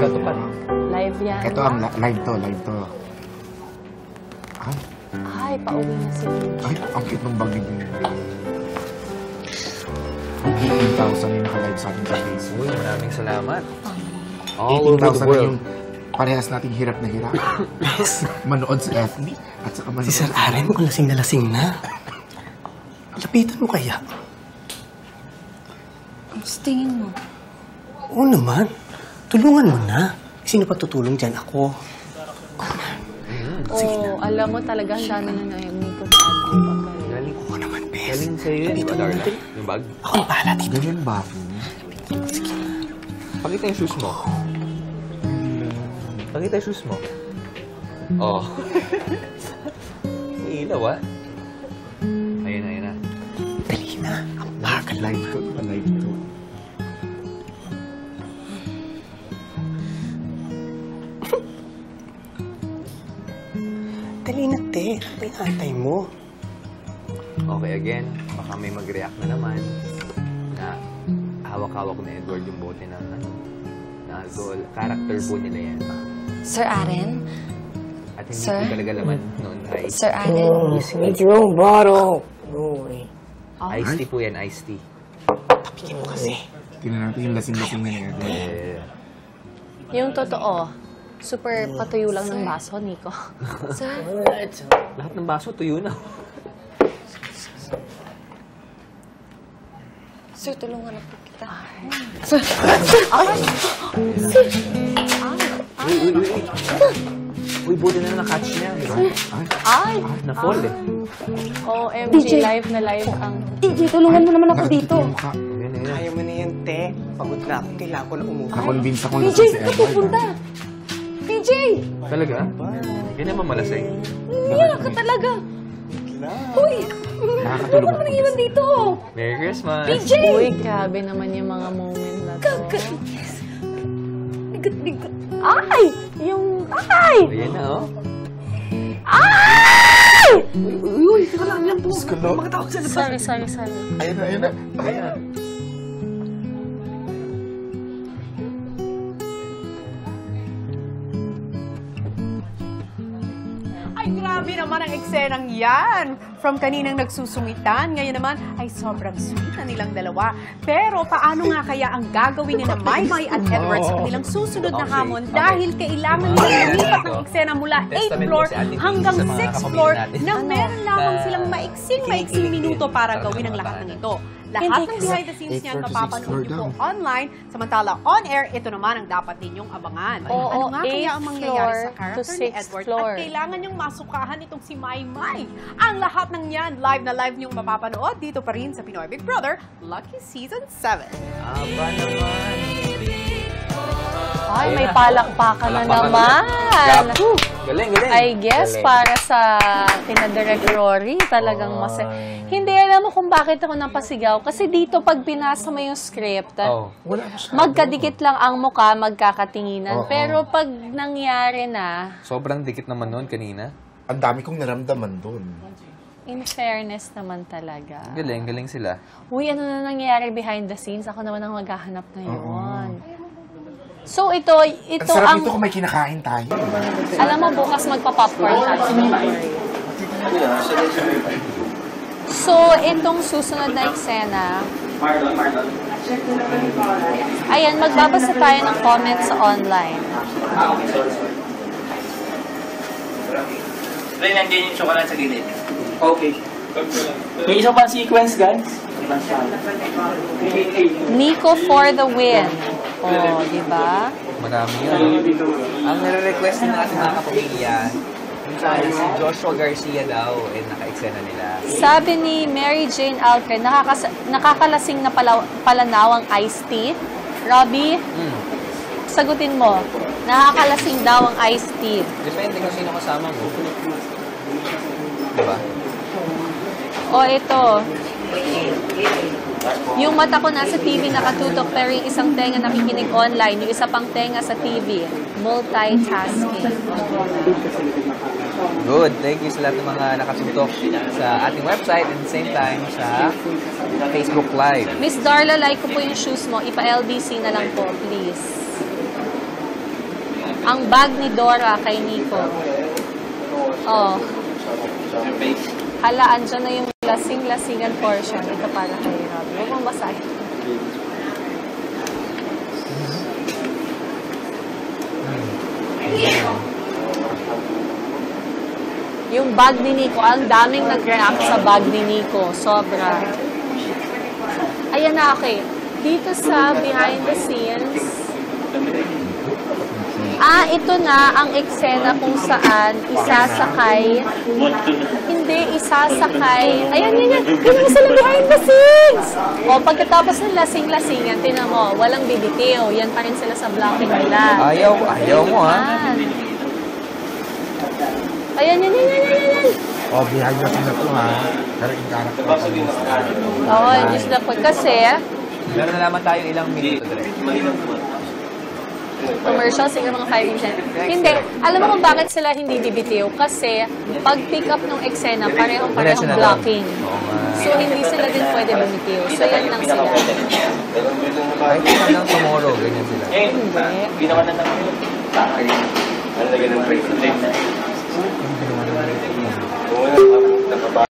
Ito pa. Live yan. Ito ang live to. Ay, pauwi na si Minji. Ay, ang cute ng bag ni Baby. Ang 18,000 yung naka-live sa atin sa Facebook. Uy, maraming salamat. All over the 18,000 world. yung parehas nating hirap na hirap. Manood sa FB at saka manood. Si Sir Aren, kung lasing na lasing na. Lapitan mo kaya? Ano sa tingin mo? Oo naman. Tulungan mo na. Sino pa tutulong dyan? Ako. Oo, alam mo talagang dami na nainig ko sa atin. Galing. Oo naman, Bes. Galing sa'yo yun, di ba, Darla? Yung bag. Ako ang bahala dito. Ganyan ba ako? Pakita yung shoes mo. Pakita yung shoes mo. Oh. May ilaw, ah. Ayun na. Dali na. Ang bagal. Live to. Live to. Dali na, te. Ano ba inaantay mo? Okay, again, baka may mag-react na naman na hawak-hawak na Edward yung bote ng na alcohol. Character po nila yan. Sir Aren? At hindi Sir? po talaga laman noon ay Sir Aren? It's your bottle. Go away. iced tea po yan, iced tea. Tapigin mo kasi. Tingnan natin yung lasing-lasing na niya. Yung totoo, super patuyo lang ng baso, Nico. Sir? Lahat ng baso tuyo na. Sir, tulungan na po kita. Uy, buti na na-catch niya, di ba? Ay! Na-fall eh. OMG, live na live ang... DJ, tulungan mo naman ako dito. Mukha. Ayun. Kaya mo na yan, te. Pagod na ako. Kailangan ko na umuwi. Na-convince ako na DJ, si saan ka Edward. pupunta? DJ! Talaga? Yan naman malasing. Iyak ka talaga. Uy! Nakakatulog Ano ka ako. nang-iwan dito? Merry Christmas! DJ! Uy, grabe naman yung mga moment na to. Bigot. Ay! Yung... Ay! Ayan na, oh. Ay! Uy, teka lang yan po. Skulo. Makatawag sa labas. Sorry. Ayun na. Ayan. Ay, grabe naman ang eksenang yan. From kaninang nagsusungitan, ngayon naman ay sobrang sweet na nilang dalawa. Pero paano nga kaya ang gagawin ni na Maymay at Edward sa kanilang susunod na hamon dahil kailangan nilang lumipat ng eksena mula 8th floor hanggang 6th floor na meron lamang silang maiksing minuto para gawin ang lahat ng ito. Lahat ng behind the scenes niyan mapapanood niyo po online. Samantala, on air, ito naman ang dapat ninyong abangan. Oo, Ano nga kaya ang 8th mangyayari sa floor to character ni 6th Edward floor. at kailangan niyong masukahan itong si Maymay. Ang lahat ng yan, live na live niyong mapapanood dito pa rin sa Pinoy Big Brother, Lucky Season 7. Aba naman. Ay, may Ayan na. palakpakan na Palakpakan naman. Woo! Galing. I guess Galing. para sa kina-direct Rory, talagang Hindi alam mo kung bakit ako napasigaw. Kasi dito, pag binasa mo yung script, Oh. magkadikit lang ang mukha, magkakatinginan. Oo. Pero pag nangyari na, Sobrang dikit naman noon kanina. Ang dami kong naramdaman doon. in fairness naman talaga. Galing sila. Uy, ano na nangyayari behind the scenes? Ako naman ang maghahanap ngayon. So, ito Ang sarap ang... nito kung may kinakain tayo. Alam mo, bukas magpa-popcorn tayo. So, itong susunod na eksena, ayan, magbabasa tayo ng comments sa online. Ren, nandiyan yung chocolate sa gilid. Okay. May isa pa sequence, guys. Nico for the win. Oh, di ba? Marami yun. Ang nire-request ng ating mga kapamilya, yung si Joshua Garcia daw, naka-eksena nila. Sabi ni Mary Jane Alcre, nakakalasing na palanawang iced tea. Robbie, sagutin mo. Nakakalasing daw ang iced tea. Depende kung sino kasama mo. Diba? O ito, yung mata ko nasa TV nakatutok pero yung isang tenga nakikinig online, yung isa pang tenga sa TV. Multitasking. Good. Thank you sa lahat ng mga nakasutok sa ating website and at the same time sa Facebook Live. Miss Darla, like ko po yung shoes mo. Ipa-LBC na lang po, please. Ang bag ni Dora kay Nico. Oh. Hala, andyan na yung lasing-lasingan portion. Ito para kay Robbie. Huwag mong basahin. Yung bag ni Nico, ang daming nag-react sa bag ni Nico. Sobra. Ayan na, okay. Dito sa behind the scenes, ito na ang eksena kung saan isasakay. Hindi, isasakay. Ayan, yan. Yun mo sila behind the scenes. O, pagkatapos ng lasing-lasingan, tinan mo, walang bibitiw. Yan pa rin sila sa blocking nila. Ayaw mo, ha? Ayan, yan. Oh, behind the scenes na to, ha? Pero yung character pa rin. Oo, just na po. Kasi, Meron na naman tayong ilang minuto direct. commercial, siguro mga 5 minutes. Hindi. Alam mo kung bakit sila hindi bibitiw? Kasi, pag pick up ng eksena, parehong blocking. Oo nga. So, hindi sila din pwede bumitiw. So, yan lang sila. Kahit hanggang tomorrow, ganyan sila. Hindi. Ginawa na naman yun. Ano na ganun break?